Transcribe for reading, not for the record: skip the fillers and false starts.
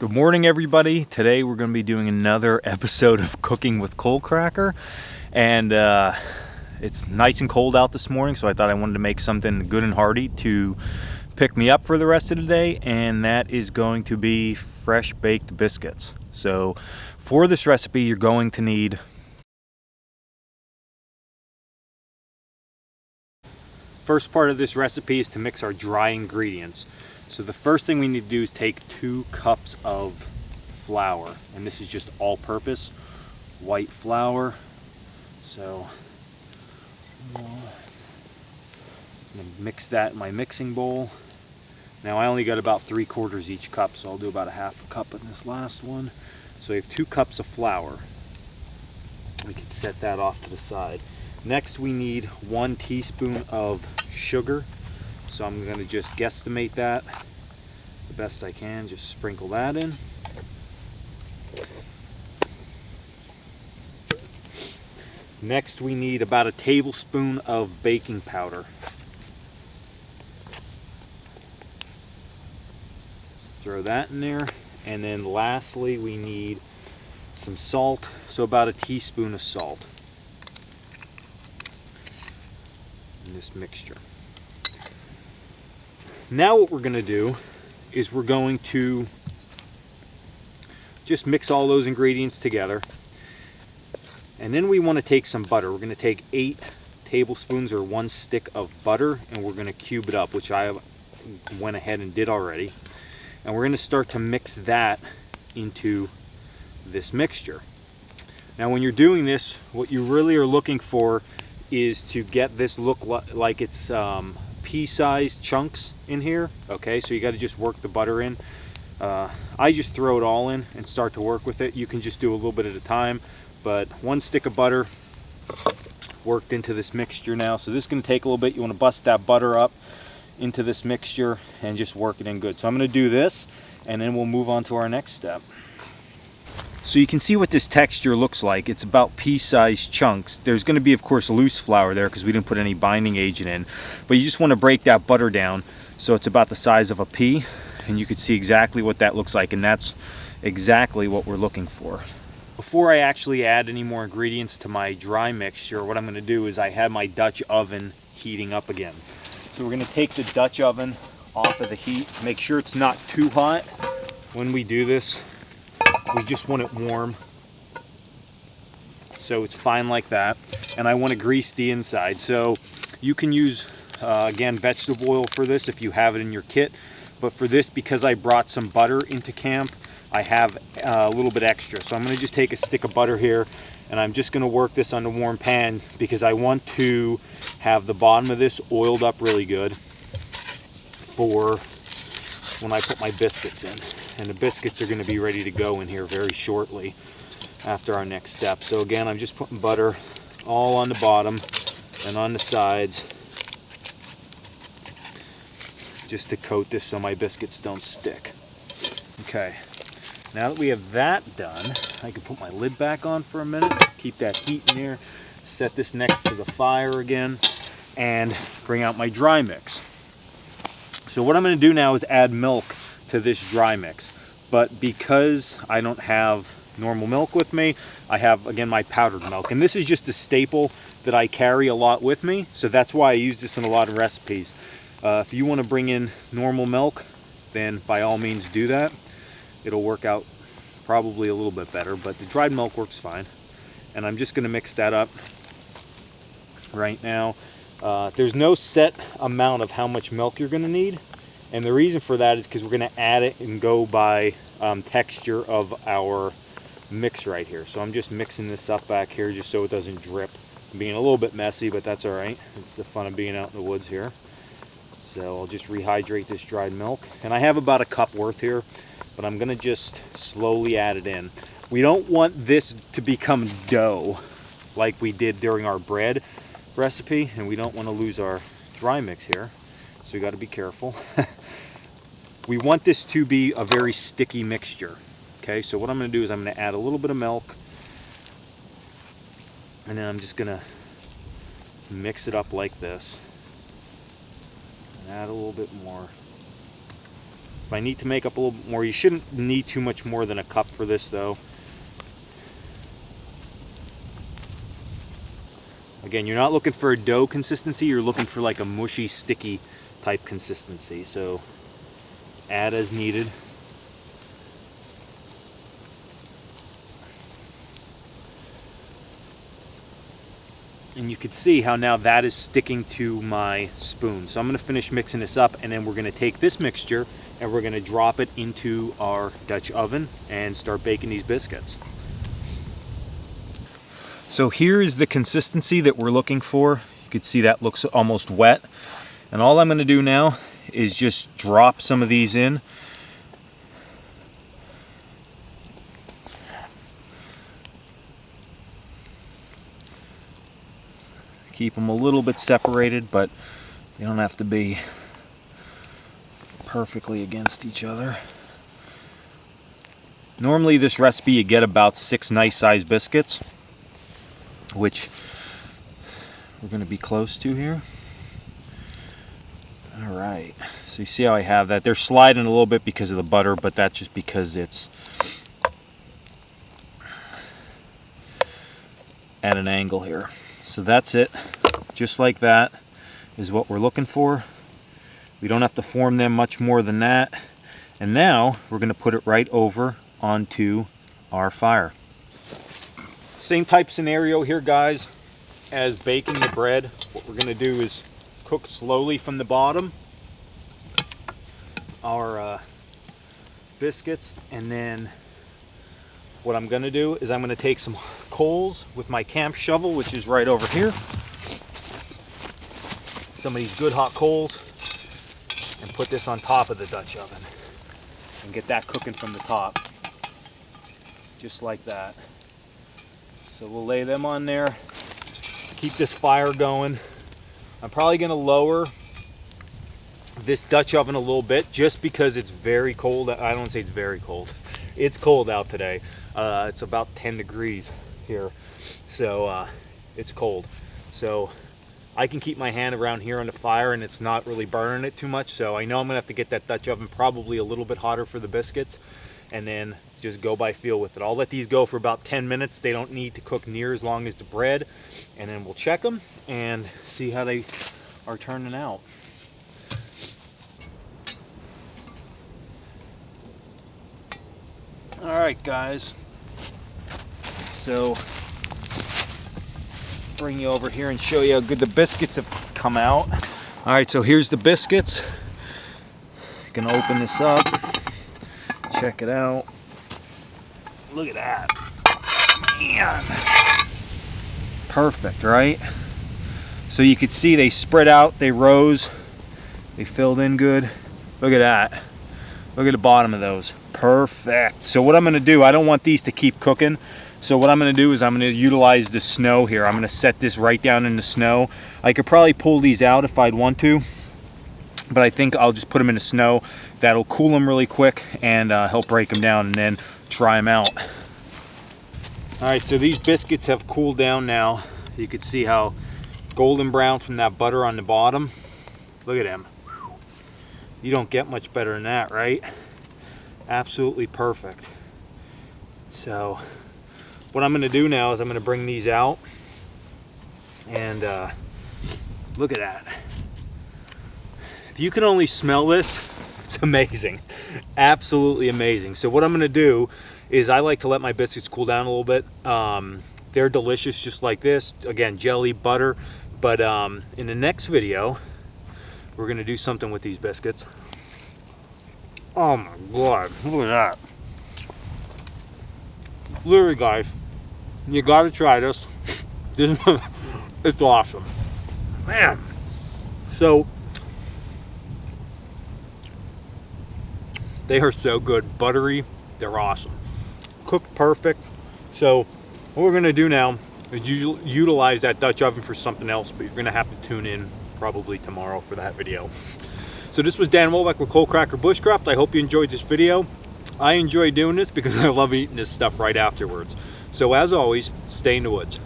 Good morning, everybody. Today we're going to be doing another episode of Cooking with Coalcracker, and it's nice and cold out this morning, so I thought I wanted to make something good and hearty to pick me up for the rest of the day, and that is going to be fresh baked biscuits. So for this recipe, you're going to need first part of this recipe is to mix our dry ingredients. So the first thing we need to do is take 2 cups of flour, and this is just all-purpose white flour. So I'm gonna mix that in my mixing bowl. Now I only got about 3/4 each cup, so I'll do about a half a cup in this last one. So we have 2 cups of flour. We can set that off to the side. Next we need 1 teaspoon of sugar. So I'm going to just guesstimate that the best I can, just sprinkle that in. Next we need about a tablespoon of baking powder. Throw that in there. And then lastly we need some salt, so about a teaspoon of salt in this mixture. Now what we're going to do is we're going to just mix all those ingredients together, and then we want to take some butter. We're going to take 8 tablespoons or 1 stick of butter, and we're going to cube it up, which I went ahead and did already. And we're going to start to mix that into this mixture. Now when you're doing this, what you really are looking for is to get this look like it's pea-sized chunks in here. Okay, so you got to just work the butter in. I just throw it all in and start to work with it. You can just do a little bit at a time, but 1 stick of butter worked into this mixture now. So this is going to take a little bit. You want to bust that butter up into this mixture and just work it in good. So I'm going to do this, and then we'll move on to our next step. So you can see what this texture looks like. It's about pea-sized chunks. There's going to be, of course, loose flour there because we didn't put any binding agent in. But you just want to break that butter down so it's about the size of a pea, and you can see exactly what that looks like, and that's exactly what we're looking for. Before I actually add any more ingredients to my dry mixture, what I'm going to do is I have my Dutch oven heating up again. So we're going to take the Dutch oven off of the heat. Make sure it's not too hot when we do this. We just want it warm, so it's fine like that. And I want to grease the inside, so you can use again vegetable oil for this if you have it in your kit, but for this, because I brought some butter into camp, I have a little bit extra. So I'm going to just take a stick of butter here, and I'm just going to work this on a warm pan because I want to have the bottom of this oiled up really good for when I put my biscuits in. And the biscuits are going to be ready to go in here very shortly after our next step. So again, I'm just putting butter all on the bottom and on the sides just to coat this so my biscuits don't stick. Okay, now that we have that done, I can put my lid back on for a minute, keep that heat in there, set this next to the fire again, and bring out my dry mix. So what I'm going to do now is add milk to this dry mix, but because I don't have normal milk with me, I have again my powdered milk, and this is just a staple that I carry a lot with me, so that's why I use this in a lot of recipes. If you want to bring in normal milk, then by all means do that. It'll work out probably a little bit better, but the dried milk works fine. And I'm just going to mix that up right now. There's no set amount of how much milk you're going to need. And the reason for that is because we're going to add it and go by texture of our mix right here. So I'm just mixing this up back here just so it doesn't drip. I'm being a little bit messy, but that's all right. It's the fun of being out in the woods here. So I'll just rehydrate this dried milk. And I have about a cup worth here, but I'm going to just slowly add it in. We don't want this to become dough like we did during our bread recipe, and we don't want to lose our dry mix here. So we got to be careful. We want this to be a very sticky mixture. Okay, so what I'm going to do is I'm going to add a little bit of milk, and then I'm just going to mix it up like this. And add a little bit more. I need to make up a little bit more. You shouldn't need too much more than a cup for this though. Again, you're not looking for a dough consistency, you're looking for like a mushy, sticky type consistency. So add as needed. And you can see how now that is sticking to my spoon. So I'm going to finish mixing this up, and then we're going to take this mixture and we're going to drop it into our Dutch oven and start baking these biscuits. So here is the consistency that we're looking for. You can see that looks almost wet. And all I'm going to do now is just drop some of these in. Keep them a little bit separated, but they don't have to be perfectly against each other. Normally this recipe you get about 6 nice sized biscuits, which we're going to be close to here. All right, so you see how I have that. They're sliding a little bit because of the butter, but that's just because it's at an angle here. So that's it, just like that is what we're looking for. We don't have to form them much more than that. And now we're going to put it right over onto our fire. Same type scenario here, guys, as baking the bread. What we're going to do is cook slowly from the bottom our biscuits, and then what I'm going to do is I'm going to take some coals with my camp shovel, which is right over here. Some of these good hot coals, and put this on top of the Dutch oven and get that cooking from the top, just like that. So we'll lay them on there, keep this fire going. I'm probably going to lower this Dutch oven a little bit just because it's very cold. I don't say it's very cold. It's cold out today. It's about 10 degrees here, so it's cold. So I can keep my hand around here on the fire and it's not really burning it too much. So I know I'm gonna have to get that Dutch oven probably a little bit hotter for the biscuits, and then just go by feel with it. I'll let these go for about 10 minutes. They don't need to cook near as long as the bread, and then we'll check them and see how they are turning out. All right, guys, so bring you over here and show you how good the biscuits have come out. All right, so here's the biscuits. Gonna open this up, check it out. Look at that, man. Perfect, right? So you could see they spread out, they rose, they filled in good. Look at that. Look at the bottom of those. Perfect. So what I'm going to do, I don't want these to keep cooking. So what I'm going to do is I'm going to utilize the snow here. I'm going to set this right down in the snow. I could probably pull these out if I'd want to, but I think I'll just put them in the snow. That'll cool them really quick and help break them down, and then try them out. All right, so these biscuits have cooled down now. You can see how golden brown from that butter on the bottom. Look at them. You don't get much better than that, right? Absolutely perfect. So what I'm going to do now is I'm going to bring these out, and look at that. If you can only smell this, it's amazing. Absolutely amazing. So what I'm going to do is I like to let my biscuits cool down a little bit. They're delicious just like this. Again, jelly, butter. But in the next video, we're going to do something with these biscuits. Oh my God, look at that. Literally, guys, you gotta try this. It's awesome. Man. So, they are so good. Buttery, they're awesome. Cooked perfect. So, what we're gonna do now is utilize that Dutch oven for something else, but you're gonna have to tune in probably tomorrow for that video. So this was Dan Wolbeck with Coalcracker Bushcraft. I hope you enjoyed this video. I enjoy doing this because I love eating this stuff right afterwards. So as always, stay in the woods.